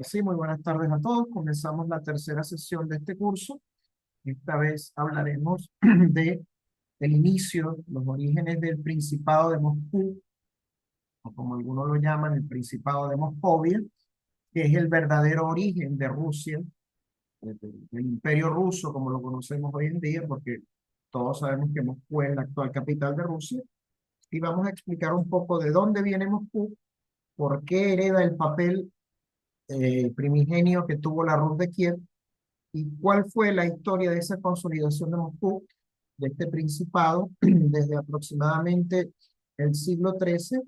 Sí, muy buenas tardes a todos. Comenzamos la tercera sesión de este curso. Esta vez hablaremos de el inicio, los orígenes del Principado de Moscú, o como algunos lo llaman, el Principado de Moscovia, que es el verdadero origen de Rusia, del Imperio Ruso, como lo conocemos hoy en día, porque todos sabemos que Moscú es la actual capital de Rusia. Y vamos a explicar un poco de dónde viene Moscú, por qué hereda el papel primigenio que tuvo la Rus de Kiev y cuál fue la historia de esa consolidación de Moscú, de este principado, desde aproximadamente el siglo XIII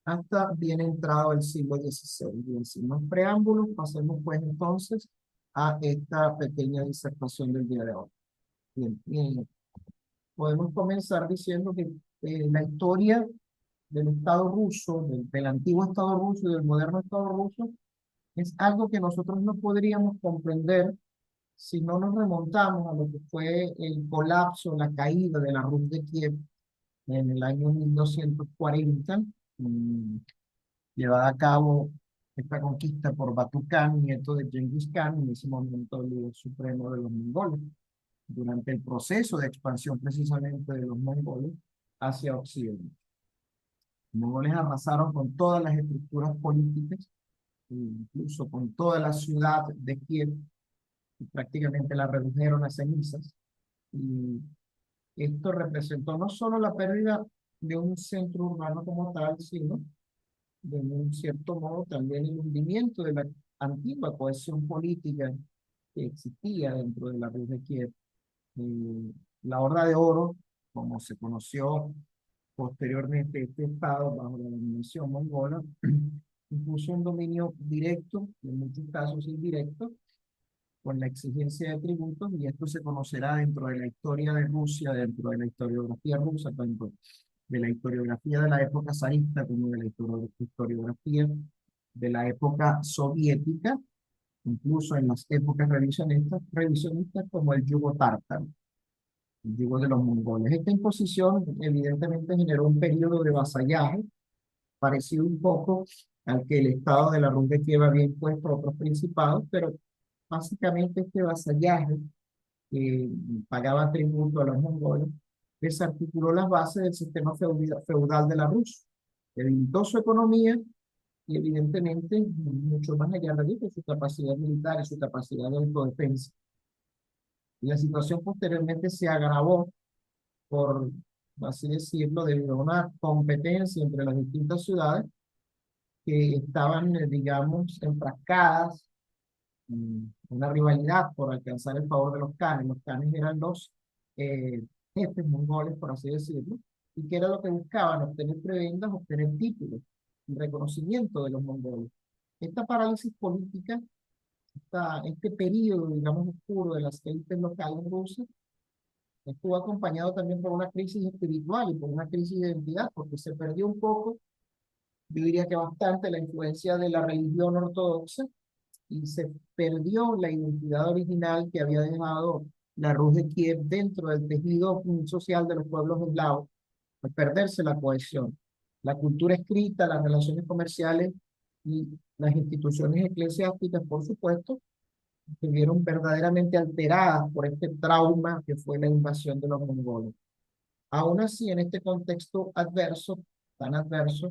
hasta bien entrado el siglo XVI. Bien, sin más preámbulos, pasemos pues entonces a esta pequeña disertación del día de hoy. Bien, bien, podemos comenzar diciendo que la historia del Estado ruso, del antiguo Estado ruso y del moderno Estado ruso, es algo que nosotros no podríamos comprender si no nos remontamos a lo que fue el colapso, la caída de la Rus de Kiev en el año 1240, mm, llevada a cabo esta conquista por Batu Khan, nieto de Genghis Khan, en ese momento el líder supremo de los mongoles, durante el proceso de expansión precisamente de los mongoles hacia Occidente. Los mongoles arrasaron con todas las estructuras políticas, incluso con toda la ciudad de Kiev, y prácticamente la redujeron a cenizas. Y esto representó no solo la pérdida de un centro urbano como tal, sino de un cierto modo también el hundimiento de la antigua cohesión política que existía dentro de la Rus de Kiev. Eh, la Horda de Oro, como se conoció posteriormente este estado bajo la dominación mongola, impuso un dominio directo, en muchos casos indirecto, con la exigencia de tributos, y esto se conocerá dentro de la historia de Rusia, dentro de la historiografía rusa, tanto de la historiografía de la época zarista como de la historiografía de la época soviética, incluso en las épocas revisionistas como el yugo tártaro, el yugo de los mongoles. Esta imposición evidentemente generó un periodo de vasallaje, parecido un poco al que el Estado de la Rus de Kiev había impuesto a otros principados, pero básicamente este vasallaje que pagaba tributo a los mongoles, desarticuló las bases del sistema feudal de la Rus, debilitó su economía y evidentemente, mucho más allá de su capacidad militar y su capacidad de autodefensa. Y la situación posteriormente se agravó por, así decirlo, debido a una competencia entre las distintas ciudades que estaban, digamos, enfrascadas una rivalidad por alcanzar el favor de los canes. Los canes eran los eh, jefes mongoles, por así decirlo, y que era lo que buscaban: obtener prebendas, obtener títulos y reconocimiento de los mongoles. Esta parálisis política, este periodo, digamos, oscuro de las élites locales rusas, estuvo acompañado también por una crisis espiritual y por una crisis de identidad, porque se perdió un poco, yo diría que bastante, la influencia de la religión ortodoxa y se perdió la identidad original que había dejado la Rus de Kiev dentro del tejido social de los pueblos eslavos, al perderse la cohesión. La cultura escrita, las relaciones comerciales y las instituciones eclesiásticas, por supuesto, se vieron verdaderamente alteradas por este trauma que fue la invasión de los mongoles. Aún así, en este contexto adverso, tan adverso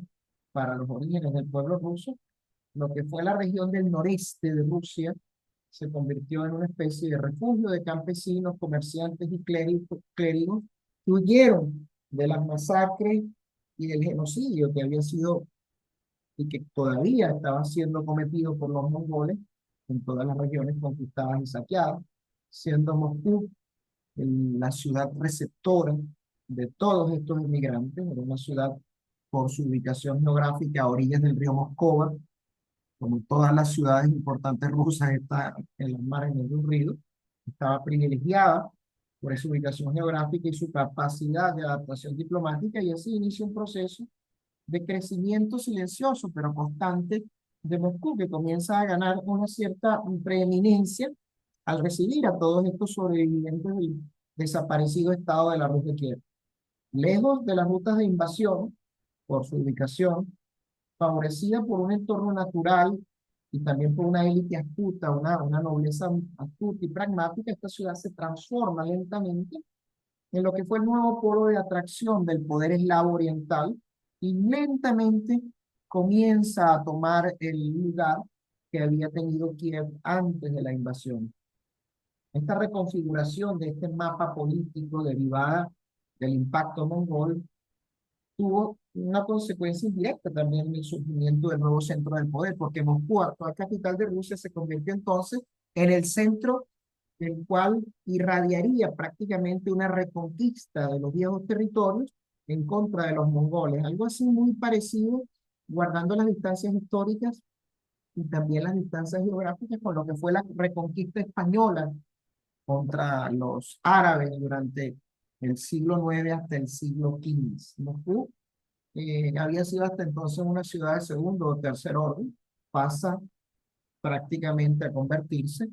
para los orígenes del pueblo ruso, lo que fue la región del noreste de Rusia se convirtió en una especie de refugio de campesinos, comerciantes y clérigos que huyeron de las masacres y del genocidio que había sido y que todavía estaba siendo cometido por los mongoles en todas las regiones conquistadas y saqueadas, siendo Moscú la ciudad receptora de todos estos inmigrantes. Era una ciudad por su ubicación geográfica a orillas del río Moscova, como todas las ciudades importantes rusas, está en los márgenes de un río, estaba privilegiada por esa ubicación geográfica y su capacidad de adaptación diplomática, y así inicia un proceso de crecimiento silencioso pero constante de Moscú, que comienza a ganar una cierta preeminencia al recibir a todos estos sobrevivientes del desaparecido estado de la Rus de Kiev. Lejos de las rutas de invasión, por su ubicación, favorecida por un entorno natural y también por una élite astuta, una nobleza astuta y pragmática, esta ciudad se transforma lentamente en lo que fue el nuevo polo de atracción del poder eslavo oriental y lentamente comienza a tomar el lugar que había tenido Kiev antes de la invasión. Esta reconfiguración de este mapa político derivada del impacto mongol tuvo una consecuencia indirecta también en el surgimiento del nuevo centro del poder, porque Moscú, actual capital de Rusia, se convirtió entonces en el centro del cual irradiaría prácticamente una reconquista de los viejos territorios en contra de los mongoles, algo así muy parecido, guardando las distancias históricas y también las distancias geográficas con lo que fue la reconquista española contra los árabes durante el siglo IX hasta el siglo XV. Moscú había sido hasta entonces una ciudad de segundo o tercer orden, pasa prácticamente a convertirse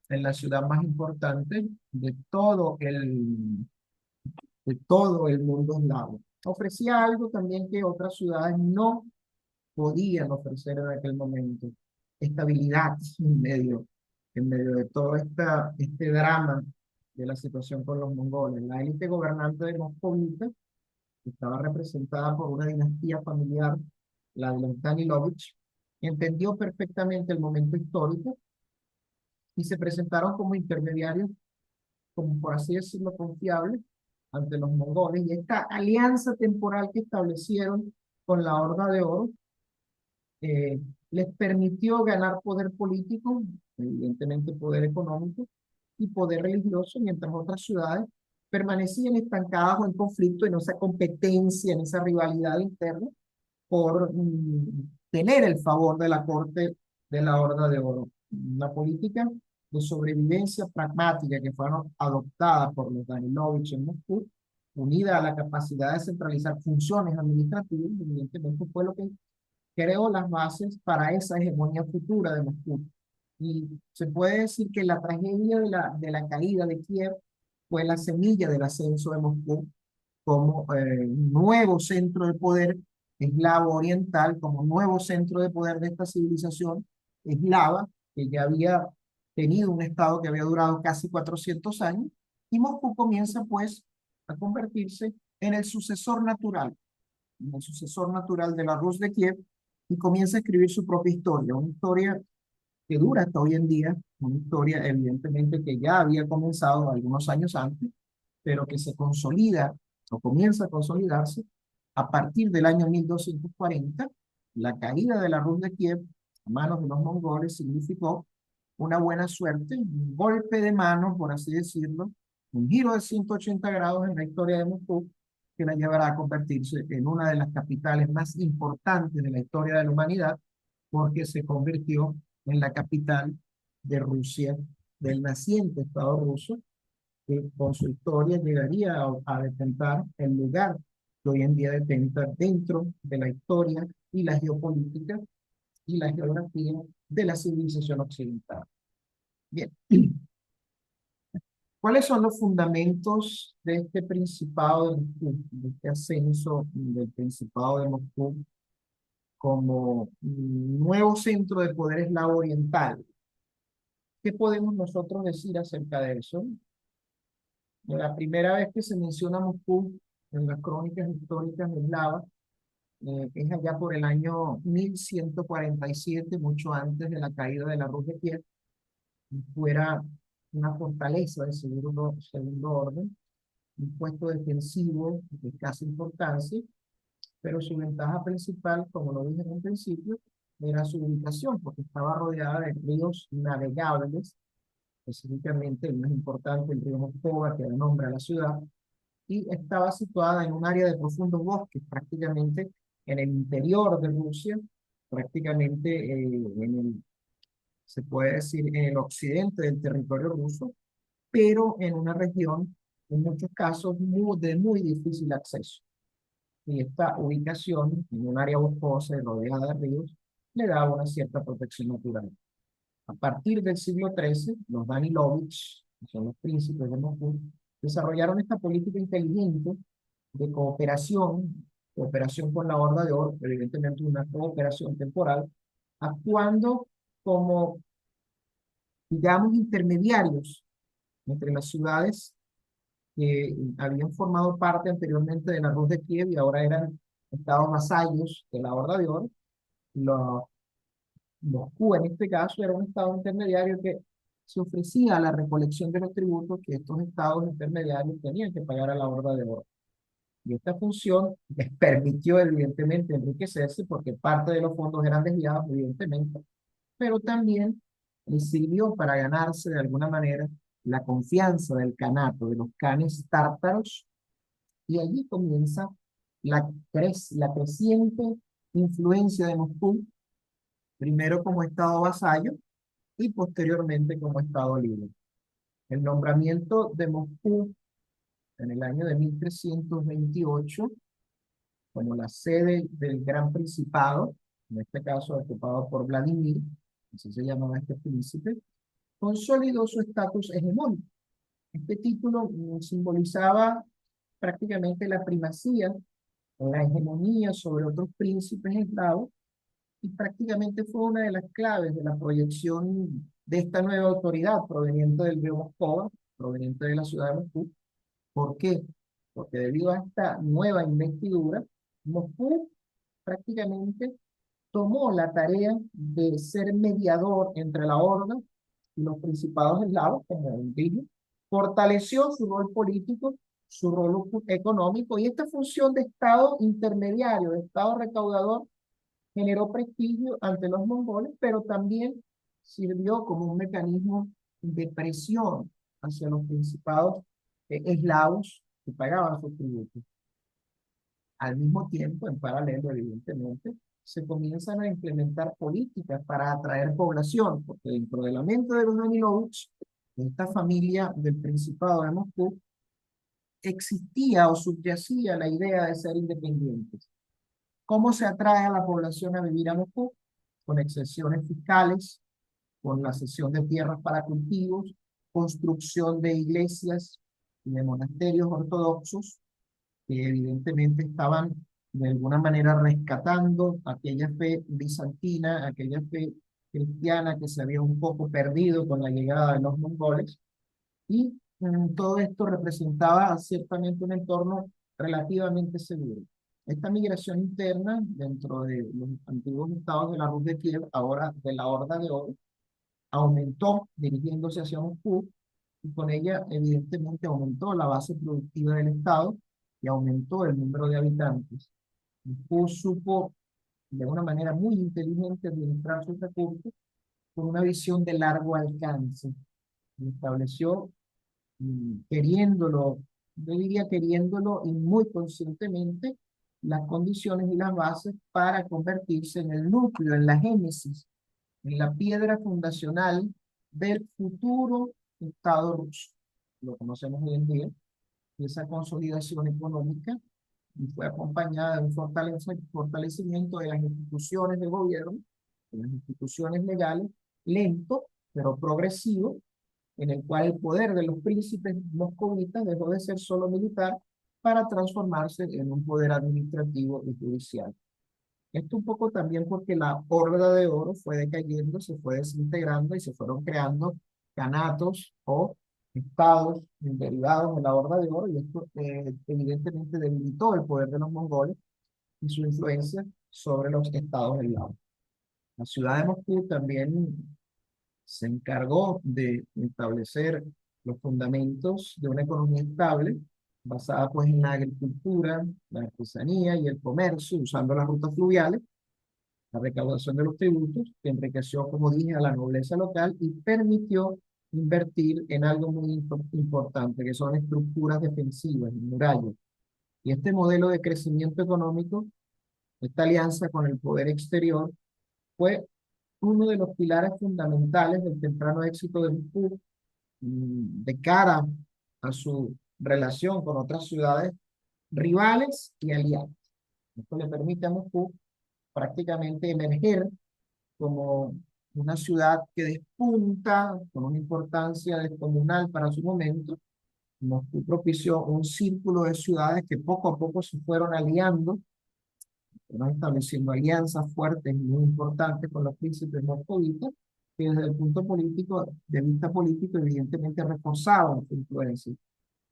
en la ciudad más importante de todo el mundo eslavo. Ofrecía algo también que otras ciudades no podían ofrecer en aquel momento, estabilidad en medio de todo este drama de la situación con los mongoles. La élite gobernante de Moscovita estaba representada por una dinastía familiar, la de los Danilovich, entendió perfectamente el momento histórico y se presentaron como intermediarios, como por así decirlo, confiables ante los mongoles. Y esta alianza temporal que establecieron con la Horda de Oro eh, les permitió ganar poder político, evidentemente poder económico y poder religioso, mientras otras ciudades permanecían estancadas o en conflicto, en esa competencia, en esa rivalidad interna, por tener el favor de la corte de la Horda de Oro. Una política de sobrevivencia pragmática que fue adoptada por los Danilovich en Moscú, unida a la capacidad de centralizar funciones administrativas, evidentemente fue lo que creó las bases para esa hegemonía futura de Moscú. Y se puede decir que la tragedia de la caída de Kiev fue la semilla del ascenso de Moscú como nuevo centro de poder eslavo oriental, como nuevo centro de poder de esta civilización eslava, que ya había tenido un estado que había durado casi 400 años, y Moscú comienza pues a convertirse en el sucesor natural de la Rus de Kiev, y comienza a escribir su propia historia, una historia que dura hasta hoy en día, una historia evidentemente que ya había comenzado algunos años antes, pero que se consolida o comienza a consolidarse a partir del año 1240. La caída de la Rus de Kiev a manos de los mongoles significó una buena suerte, un golpe de mano, por así decirlo, un giro de 180 grados en la historia de Moscú, que la llevará a convertirse en una de las capitales más importantes de la historia de la humanidad, porque se convirtió en la capital de Rusia, del naciente Estado ruso, que con su historia llegaría a detentar el lugar que hoy en día detenta dentro de la historia y la geopolítica y la geografía de la civilización occidental. Bien, ¿cuáles son los fundamentos de este Principado de Moscú, de este ascenso del Principado de Moscú como nuevo centro de poder eslavo oriental? ¿Qué podemos nosotros decir acerca de eso? La primera vez que se menciona Moscú en las crónicas históricas eslavas es allá por el año 1147, mucho antes de la caída de la Rus de Kiev, fuera una fortaleza de segundo orden, un puesto defensivo de escasa importancia, pero su ventaja principal, como lo dije en un principio, era su ubicación, porque estaba rodeada de ríos navegables, específicamente el más importante, el río Moscova, que da nombre a la ciudad, y estaba situada en un área de profundos bosques, prácticamente en el interior de Rusia, prácticamente se puede decir, en el occidente del territorio ruso, pero en una región, en muchos casos, de muy difícil acceso. Y esta ubicación, en un área boscosa y rodeada de ríos, le daba una cierta protección natural. A partir del siglo XIII, los Danilovich, que son los príncipes de Moscú, desarrollaron esta política inteligente de cooperación con la Horda de Oro, evidentemente una cooperación temporal, actuando como, digamos, intermediarios entre las ciudades que habían formado parte anteriormente de la Rus de Kiev y ahora eran estados vasallos de la Horda de Oro. Los, Moscú, en este caso, era un estado intermediario que se ofrecía a la recolección de los tributos que estos estados intermediarios tenían que pagar a la Horda de Oro. Y esta función les permitió, evidentemente, enriquecerse porque parte de los fondos eran desviados, evidentemente, pero también les sirvió para ganarse de alguna manera la confianza del canato, de los canes tártaros, y allí comienza la creciente influencia de Moscú, primero como estado vasallo y posteriormente como estado libre. El nombramiento de Moscú en el año de 1328 como la sede del Gran Principado, en este caso ocupado por Vladimir, así se llamaba este príncipe, consolidó su estatus hegemónico. Este título simbolizaba prácticamente la primacía, la hegemonía sobre otros príncipes eslavos, y prácticamente fue una de las claves de la proyección de esta nueva autoridad proveniente del río Moscova, proveniente de la ciudad de Moscú. ¿Por qué? Porque debido a esta nueva investidura, Moscú prácticamente tomó la tarea de ser mediador entre la horda y los principados eslavos, como dije, fortaleció su rol político, su rol económico, y esta función de Estado intermediario, de Estado recaudador, generó prestigio ante los mongoles, pero también sirvió como un mecanismo de presión hacia los principados eslavos que pagaban sus tributos. Al mismo tiempo, en paralelo, evidentemente, se comienzan a implementar políticas para atraer población, porque dentro de la mente de los Danilovich, esta familia del Principado de Moscú, existía o subyacía la idea de ser independientes. ¿Cómo se atrae a la población a vivir a Moscú? Con exenciones fiscales, con la cesión de tierras para cultivos, construcción de iglesias y de monasterios ortodoxos, que evidentemente estaban de alguna manera rescatando aquella fe bizantina, aquella fe cristiana que se había un poco perdido con la llegada de los mongoles, y todo esto representaba ciertamente un entorno relativamente seguro. Esta migración interna dentro de los antiguos estados de la Rus de Kiev, ahora de la Horda de Oro, aumentó dirigiéndose hacia Moscú, y con ella evidentemente aumentó la base productiva del Estado y aumentó el número de habitantes. Moscú supo de una manera muy inteligente administrar sus recursos con una visión de largo alcance. Y estableció, queriéndolo, yo diría queriéndolo y muy conscientemente, las condiciones y las bases para convertirse en el núcleo, en la génesis, en la piedra fundacional del futuro Estado ruso. Lo conocemos hoy en día. Y esa consolidación económica fue acompañada de un fortalecimiento de las instituciones de gobierno, de las instituciones legales, lento, pero progresivo, en el cual el poder de los príncipes moscovitas dejó de ser solo militar para transformarse en un poder administrativo y judicial. Esto un poco también porque la Horda de Oro fue decayendo, se fue desintegrando y se fueron creando ganatos o estados derivados de la Horda de Oro, y esto evidentemente debilitó el poder de los mongoles y su influencia sobre los estados del lado. La ciudad de Moscú también se encargó de establecer los fundamentos de una economía estable, basada pues en la agricultura, la artesanía y el comercio, usando las rutas fluviales, la recaudación de los tributos, que enriqueció, como dije, a la nobleza local y permitió invertir en algo muy importante, que son estructuras defensivas, murallas. Y este modelo de crecimiento económico, esta alianza con el poder exterior, fue uno de los pilares fundamentales del temprano éxito de Moscú de cara a su relación con otras ciudades rivales y aliadas. Esto le permite a Moscú prácticamente emerger como una ciudad que despunta con una importancia descomunal para su momento. Moscú propició un círculo de ciudades que poco a poco se fueron aliando fueron estableciendo alianzas fuertes y muy importantes con los príncipes moscovitas, que desde el punto político, de vista político, evidentemente reforzaban su influencia.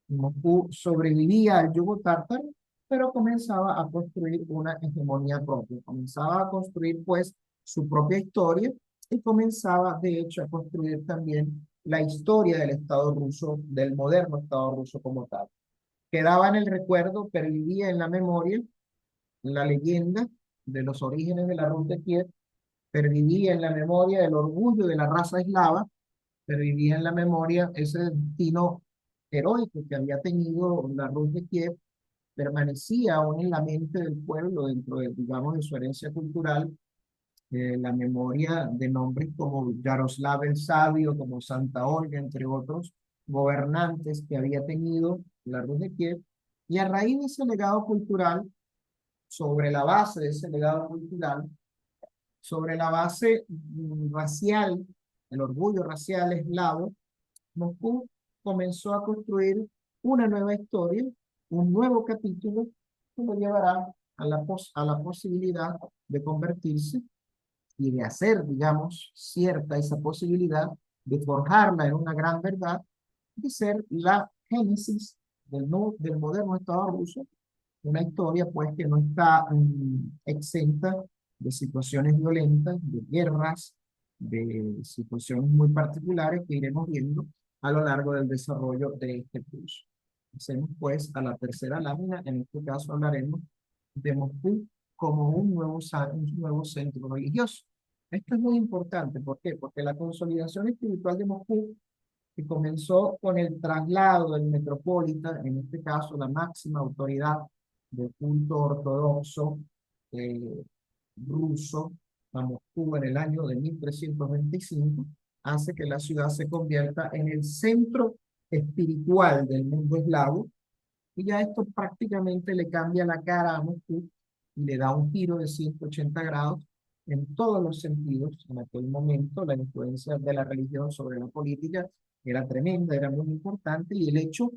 Moscú sobrevivía al yugo tártaro, pero comenzaba a construir una hegemonía propia, comenzaba a construir pues su propia historia y comenzaba de hecho a construir también la historia del Estado ruso, del moderno Estado ruso como tal. Quedaba en el recuerdo, pervivía en la memoria la leyenda de los orígenes de la Rus de Kiev, pervivía en la memoria el orgullo de la raza eslava, pervivía en la memoria ese destino heroico que había tenido la Rus de Kiev, permanecía aún en la mente del pueblo dentro de, digamos, de su herencia cultural, la memoria de nombres como Yaroslav el Sabio, como Santa Olga, entre otros gobernantes que había tenido la Rus de Kiev, y a raíz de ese legado cultural, sobre la base de ese legado cultural, sobre la base racial, el orgullo racial eslavo, Moscú comenzó a construir una nueva historia, un nuevo capítulo que lo llevará a la posibilidad de convertirse y de hacer, digamos, cierta esa posibilidad de forjarla en una gran verdad, de ser la génesis del moderno Estado ruso, una historia pues que no está exenta de situaciones violentas, de guerras, de situaciones muy particulares que iremos viendo a lo largo del desarrollo de este curso. Hacemos pues a la tercera lámina, en este caso hablaremos de Moscú como un nuevo centro religioso. Esto es muy importante, ¿por qué? Porque la consolidación espiritual de Moscú, que comenzó con el traslado del metropolita, en este caso la máxima autoridad del culto ortodoxo eh, ruso a Moscú en el año de 1325, hace que la ciudad se convierta en el centro espiritual del mundo eslavo, y ya esto prácticamente le cambia la cara a Moscú y le da un giro de 180 grados en todos los sentidos. En aquel momento la influencia de la religión sobre la política era tremenda, era muy importante, y el hecho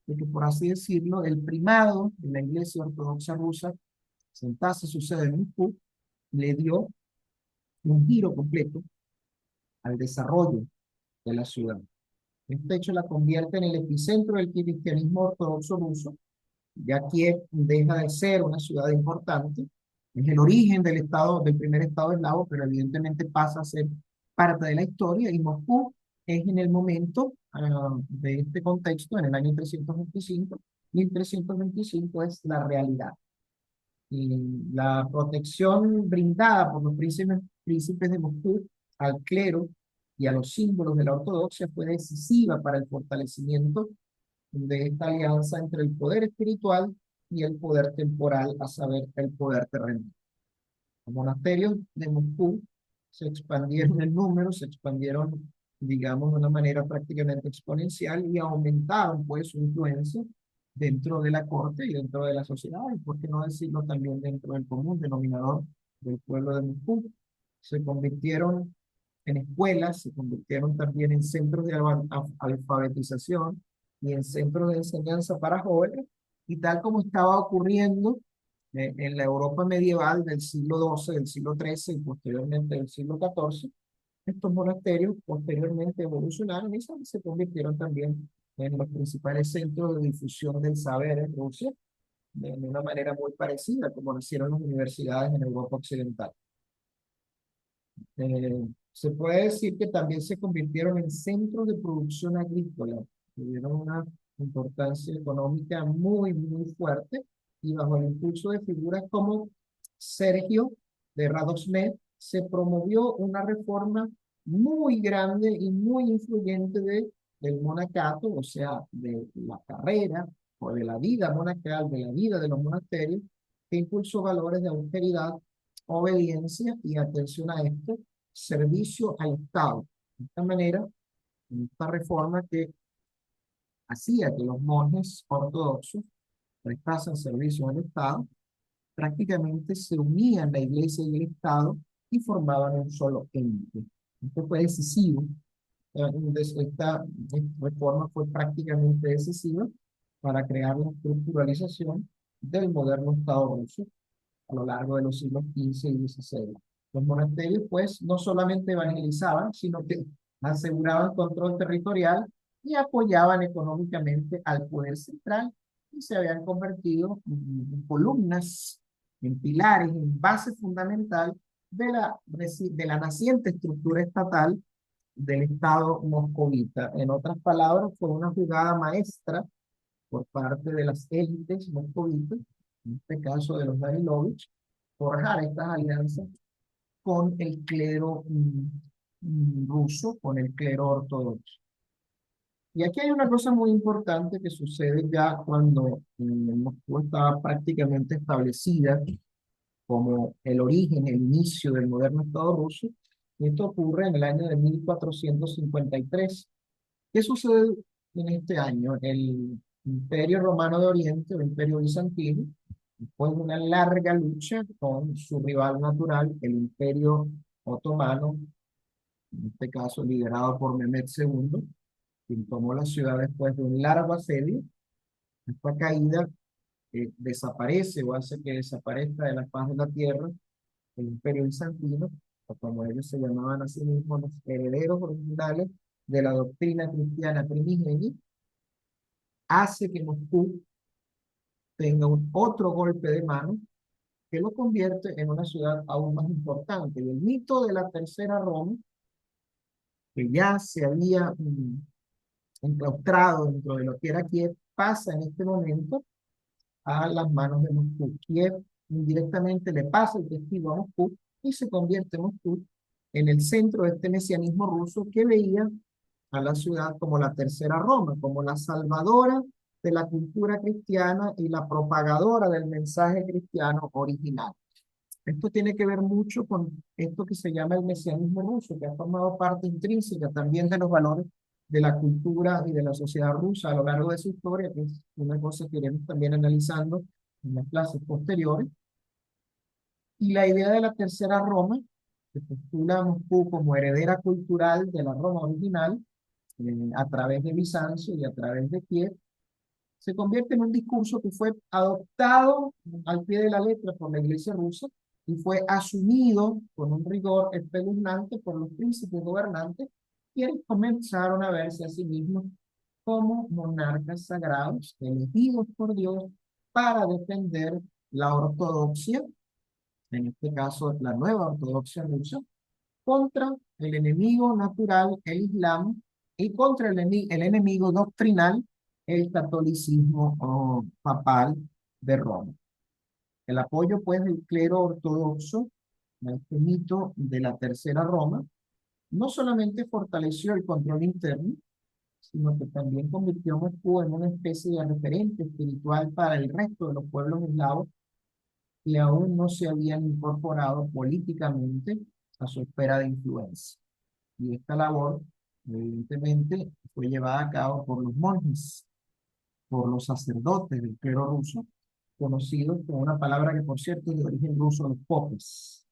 de que, por así decirlo, el primado de la Iglesia Ortodoxa rusa sentase su sede en Moscú, le dio un giro completo al desarrollo de la ciudad. Este hecho la convierte en el epicentro del cristianismo ortodoxo ruso. Ya Kiev deja de ser una ciudad importante, es el origen del estado, del primer estado eslavo, pero evidentemente pasa a ser parte de la historia, y Moscú es en el momento de este contexto, en el año 325, 1325 es la realidad. Y la protección brindada por los príncipes de Moscú al clero y a los símbolos de la ortodoxia fue decisiva para el fortalecimiento de esta alianza entre el poder espiritual y el poder temporal, a saber, el poder terrenal. Los monasterios de Moscú se expandieron en número, se expandieron, digamos, de una manera prácticamente exponencial, y aumentaron pues su influencia dentro de la corte y dentro de la sociedad, y por qué no decirlo también dentro del común denominador del pueblo de Moscú. Se convirtieron en escuelas, se convirtieron también en centros de alfabetización y en centros de enseñanza para jóvenes, y tal como estaba ocurriendo en la Europa medieval del siglo XII, del siglo XIII y posteriormente del siglo XIV, estos monasterios posteriormente evolucionaron y se convirtieron también en los principales centros de difusión del saber en Rusia, de una manera muy parecida como nacieron las universidades en Europa occidental. Se puede decir que también se convirtieron en centros de producción agrícola, tuvieron una importancia económica muy, muy fuerte, y bajo el impulso de figuras como Sergio de Radosmed, se promovió una reforma muy grande y muy influyente del monacato, o sea, de la carrera o de la vida monacal, de la vida de los monasterios, que impulsó valores de austeridad, obediencia y, atención a esto, servicio al Estado. De esta manera, esta reforma que hacía que los monjes ortodoxos prestasen servicio al Estado, prácticamente se unían la Iglesia y el Estado y formaban un solo ente. Esto fue decisivo. Esta reforma fue prácticamente decisiva para crear la estructuralización del moderno Estado ruso, a lo largo de los siglos XV y XVI. Los monasterios, pues, no solamente evangelizaban, sino que aseguraban control territorial y apoyaban económicamente al poder central y se habían convertido en columnas, en pilares, en base fundamental de la naciente estructura estatal del Estado moscovita. En otras palabras, fue una jugada maestra por parte de las élites moscovitas, en este caso de los Danilovich, forjar estas alianzas con el clero ruso, con el clero ortodoxo. Y aquí hay una cosa muy importante que sucede ya cuando Moscú estaba prácticamente establecida como el origen, el inicio del moderno Estado ruso. Y esto ocurre en el año de 1453. ¿Qué sucede en este año? El Imperio Romano de Oriente, el Imperio Bizantino, después de una larga lucha con su rival natural, el Imperio Otomano, en este caso liderado por Mehmed II, quien tomó la ciudad después de un largo asedio. Esta caída desaparece o hace que desaparezca de la faz de la tierra el Imperio Bizantino, o como ellos se llamaban a sí mismos, los herederos originales de la doctrina cristiana primigenia, hace que Moscú tenga un otro golpe de mano que lo convierte en una ciudad aún más importante. Y el mito de la Tercera Roma, que ya se había enclaustrado dentro de lo que era Kiev, pasa en este momento a las manos de Moscú. Kiev indirectamente le pasa el testigo a Moscú y se convierte Moscú en el centro de este mesianismo ruso que veía a la ciudad como la Tercera Roma, como la salvadora de la cultura cristiana y la propagadora del mensaje cristiano original. Esto tiene que ver mucho con esto que se llama el mesianismo ruso, que ha formado parte intrínseca también de los valores de la cultura y de la sociedad rusa a lo largo de su historia, que es una cosa que iremos también analizando en las clases posteriores. Y la idea de la Tercera Roma, que postula a Moscú como heredera cultural de la Roma original, a través de Bizancio y a través de Kiev, se convierte en un discurso que fue adoptado al pie de la letra por la Iglesia rusa y fue asumido con un rigor espeluznante por los príncipes gobernantes, quienes comenzaron a verse a sí mismos como monarcas sagrados, elegidos por Dios para defender la ortodoxia, en este caso la nueva ortodoxia rusa, contra el enemigo natural, el Islam, y contra el enemigo doctrinal, el catolicismo papal de Roma. El apoyo, pues, del clero ortodoxo a este mito de la Tercera Roma no solamente fortaleció el control interno, sino que también convirtió a Moscú en una especie de referente espiritual para el resto de los pueblos eslavos que aún no se habían incorporado políticamente a su esfera de influencia. Y esta labor, evidentemente, fue llevada a cabo por los monjes, por los sacerdotes del clero ruso, conocidos con una palabra que, por cierto, es de origen ruso, los popes.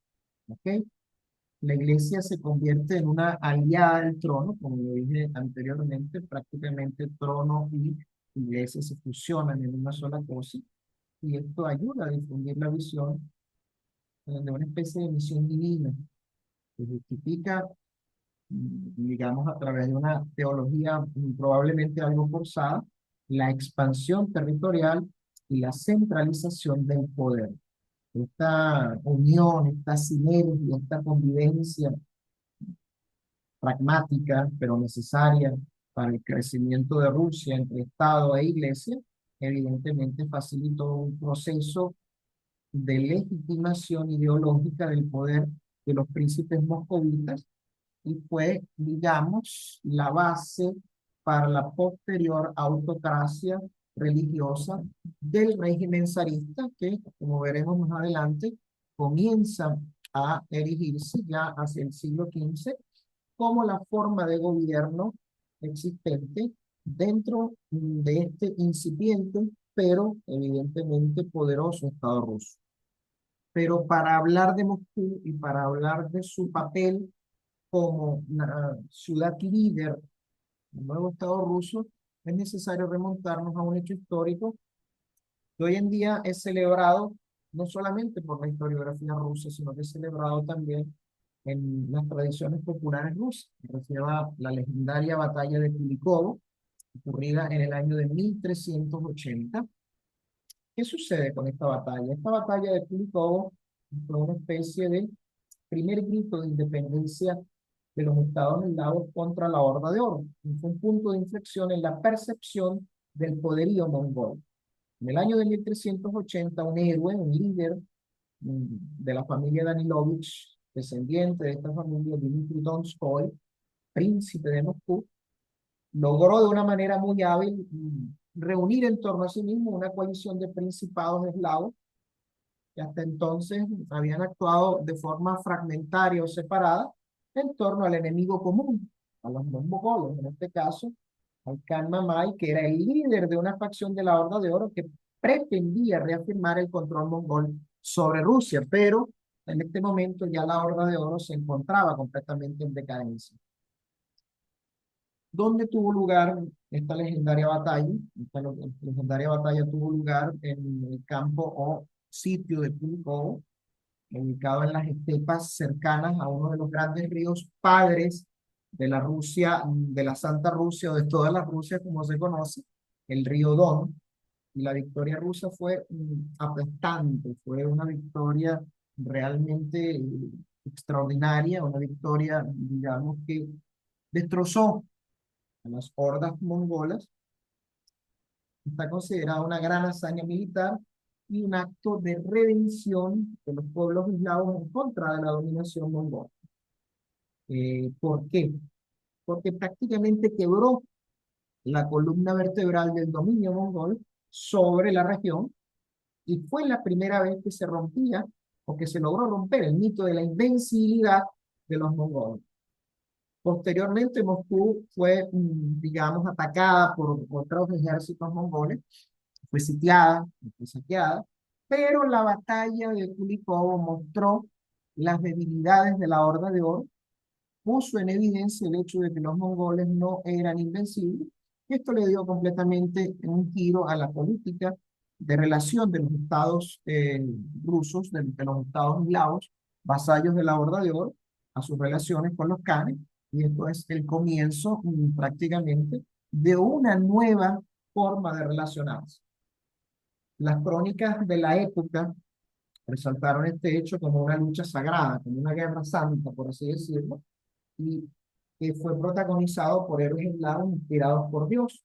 ¿Ok? La iglesia se convierte en una aliada del trono, como lo dije anteriormente, prácticamente trono y iglesia se fusionan en una sola cosa, y esto ayuda a difundir la visión de una especie de misión divina que justifica, digamos, a través de una teología probablemente algo forzada, la expansión territorial y la centralización del poder. Esta unión, esta sinergia, esta convivencia pragmática, pero necesaria para el crecimiento de Rusia entre Estado e Iglesia, evidentemente facilitó un proceso de legitimación ideológica del poder de los príncipes moscovitas y fue, digamos, la base para la posterior autocracia religiosa del régimen zarista que, como veremos más adelante, comienza a erigirse ya hacia el siglo XV como la forma de gobierno existente dentro de este incipiente, pero evidentemente poderoso Estado ruso. Pero para hablar de Moscú y para hablar de su papel como una ciudad líder del nuevo Estado ruso, es necesario remontarnos a un hecho histórico que hoy en día es celebrado no solamente por la historiografía rusa, sino que es celebrado también en las tradiciones populares rusas. Me refiero a la legendaria batalla de Kulikovo, ocurrida en el año de 1380. ¿Qué sucede con esta batalla? Esta batalla de Kulikovo fue una especie de primer grito de independencia de los estados eslavos contra la Horda de Oro. Y fue un punto de inflexión en la percepción del poderío mongol. En el año de 1380, un héroe, un líder de la familia Danilovich, descendiente de esta familia, Dmitri Donskoy, príncipe de Moscú, logró de una manera muy hábil reunir en torno a sí mismo una coalición de principados eslavos que hasta entonces habían actuado de forma fragmentaria o separada en torno al enemigo común, a los mongoles, en este caso, al Khan Mamai, que era el líder de una facción de la Horda de Oro que pretendía reafirmar el control mongol sobre Rusia, pero en este momento ya la Horda de Oro se encontraba completamente en decadencia. ¿Dónde tuvo lugar esta legendaria batalla? Esta legendaria batalla tuvo lugar en el campo o sitio de Pulkovo, ubicado en las estepas cercanas a uno de los grandes ríos padres de la Rusia, de la Santa Rusia o de toda la Rusia como se conoce, el río Don. Y la victoria rusa fue aplastante, fue una victoria realmente extraordinaria, una victoria, digamos, que destrozó a las hordas mongolas. Está considerada una gran hazaña militar y un acto de redención de los pueblos eslavos en contra de la dominación mongola. ¿Por qué? Porque prácticamente quebró la columna vertebral del dominio mongol sobre la región y fue la primera vez que se rompía o que se logró romper el mito de la invencibilidad de los mongoles. Posteriormente, Moscú fue, digamos, atacada por otros ejércitos mongoles, fue sitiada, fue saqueada, pero la batalla de Kulikovo mostró las debilidades de la Horda de Oro, puso en evidencia el hecho de que los mongoles no eran invencibles, y esto le dio completamente un giro a la política de relación de los estados rusos, de los estados eslavos, vasallos de la Horda de Oro, a sus relaciones con los canes, y esto es el comienzo prácticamente de una nueva forma de relacionarse. Las crónicas de la época resaltaron este hecho como una lucha sagrada, como una guerra santa, por así decirlo, y que fue protagonizado por héroes eslavos inspirados por Dios.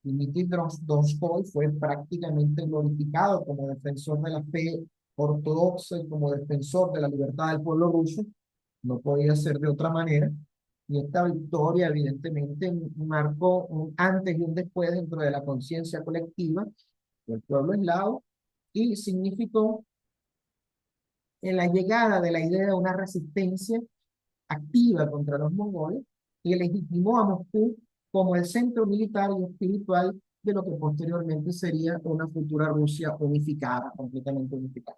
Dmitri Donskoy fue prácticamente glorificado como defensor de la fe ortodoxa y como defensor de la libertad del pueblo ruso. No podía ser de otra manera. Y esta victoria, evidentemente, marcó un antes y un después dentro de la conciencia colectiva del pueblo eslavo y significó en la llegada de la idea de una resistencia activa contra los mongoles y legitimó a Moscú como el centro militar y espiritual de lo que posteriormente sería una futura Rusia unificada, completamente unificada.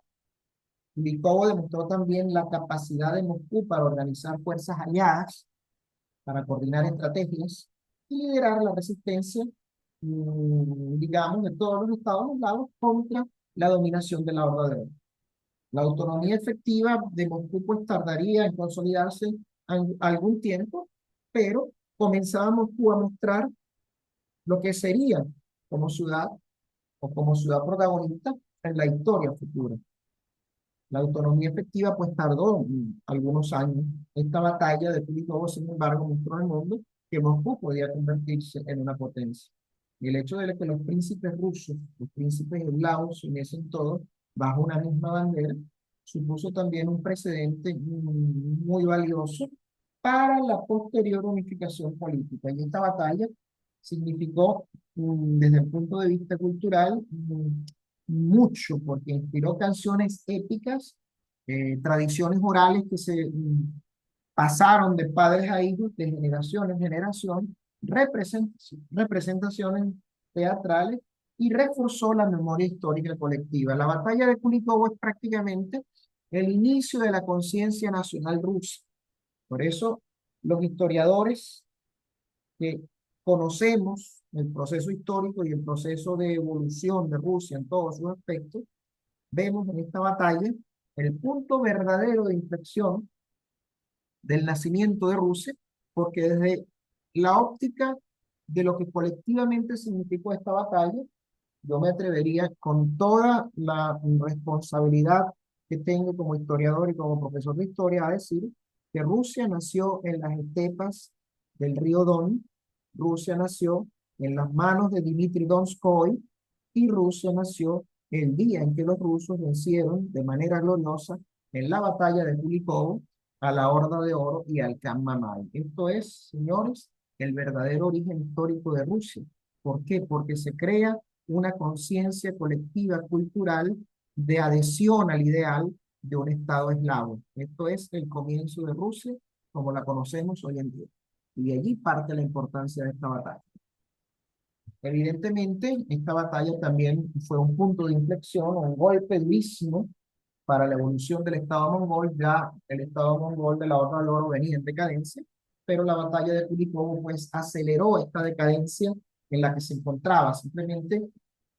Kulikovo demostró también la capacidad de Moscú para organizar fuerzas aliadas, para coordinar estrategias y liderar la resistencia, digamos, de todos los estados eslavos contra la dominación de la Horda de Oro. La autonomía efectiva de Moscú pues tardaría en consolidarse algún tiempo, pero comenzaba Moscú a mostrar lo que sería como ciudad o como ciudad protagonista en la historia futura. La autonomía efectiva pues tardó algunos años. Esta batalla de Kulikovo, sin embargo, mostró al mundo que Moscú podía convertirse en una potencia. Y el hecho de que los príncipes rusos, los príncipes eslavos, se uniesen todos bajo una misma bandera, supuso también un precedente muy valioso para la posterior unificación política. Y esta batalla significó, desde el punto de vista cultural, mucho, porque inspiró canciones épicas, tradiciones orales que se pasaron de padres a hijos, de generación en generación, representaciones teatrales y reforzó la memoria histórica colectiva. La batalla de Kulikovo es prácticamente el inicio de la conciencia nacional rusa. Por eso los historiadores que conocemos el proceso histórico y el proceso de evolución de Rusia en todos sus aspectos, vemos en esta batalla el punto verdadero de inflexión del nacimiento de Rusia, porque desde la óptica de lo que colectivamente significó esta batalla, yo me atrevería con toda la responsabilidad que tengo como historiador y como profesor de historia a decir que Rusia nació en las estepas del río Don, Rusia nació en las manos de Dmitri Donskoy y Rusia nació el día en que los rusos vencieron de manera gloriosa en la batalla de Kulikovo a la Horda de Oro y al Khan Mamai. Esto es, señores, el verdadero origen histórico de Rusia. ¿Por qué? Porque se crea una conciencia colectiva cultural de adhesión al ideal de un Estado eslavo. Esto es el comienzo de Rusia como la conocemos hoy en día. Y de allí parte la importancia de esta batalla. Evidentemente, esta batalla también fue un punto de inflexión, un golpe durísimo para la evolución del Estado mongol. Ya el Estado mongol de la Horda del Oro venía en decadencia, pero la batalla de Kulikovo pues aceleró esta decadencia en la que se encontraba. Simplemente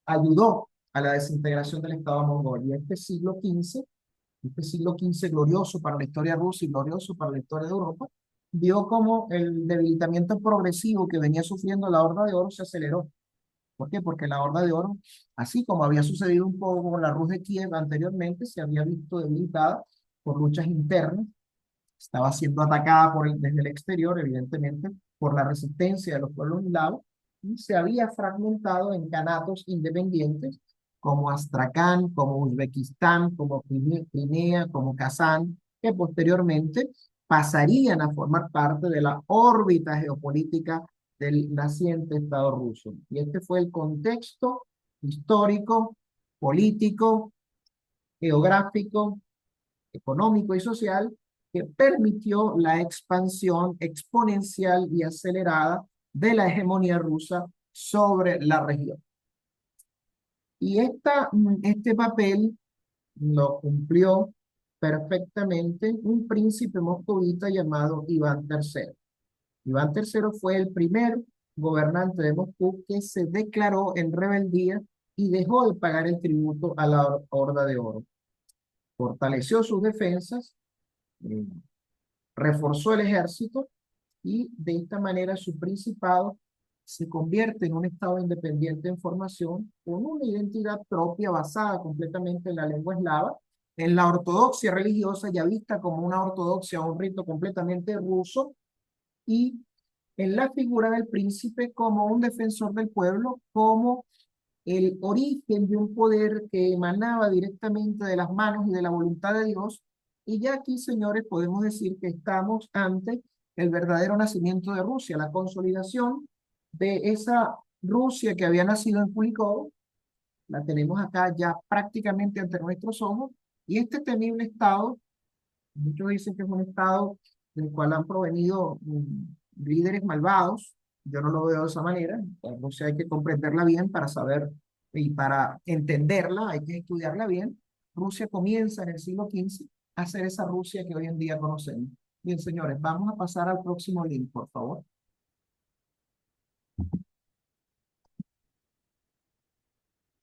ayudó a la desintegración del Estado mongol. Y este siglo XV glorioso para la historia rusa y glorioso para la historia de Europa, vio como el debilitamiento progresivo que venía sufriendo la Horda de Oro se aceleró. ¿Por qué? Porque la Horda de Oro, así como había sucedido un poco con la Rus de Kiev anteriormente, se había visto debilitada por luchas internas, estaba siendo atacada desde el exterior, evidentemente, por la resistencia de los pueblos eslavos, y se había fragmentado en kanatos independientes como Astracán, como Uzbekistán, como Crimea, como Kazán, que posteriormente pasarían a formar parte de la órbita geopolítica del naciente Estado ruso. Y este fue el contexto histórico, político, geográfico, económico y social que permitió la expansión exponencial y acelerada de la hegemonía rusa sobre la región. Y este papel lo cumplió perfectamente un príncipe moscovita llamado Iván III. Iván III fue el primer gobernante de Moscú que se declaró en rebeldía y dejó de pagar el tributo a la Horda de Oro. Fortaleció sus defensas, eh, reforzó el ejército y de esta manera su principado se convierte en un estado independiente en formación con una identidad propia basada completamente en la lengua eslava, en la ortodoxia religiosa ya vista como una ortodoxia o un rito completamente ruso y en la figura del príncipe como un defensor del pueblo, como el origen de un poder que emanaba directamente de las manos y de la voluntad de Dios. Y ya aquí, señores, podemos decir que estamos ante el verdadero nacimiento de Rusia, la consolidación de esa Rusia que había nacido en Kulikov, la tenemos acá ya prácticamente ante nuestros ojos, y este temible estado, muchos dicen que es un estado del cual han provenido líderes malvados. Yo no lo veo de esa manera. La Rusia hay que comprenderla bien para saber y para entenderla, hay que estudiarla bien. Rusia comienza en el siglo XV a ser esa Rusia que hoy en día conocemos. Bien, señores, vamos a pasar al próximo link, por favor.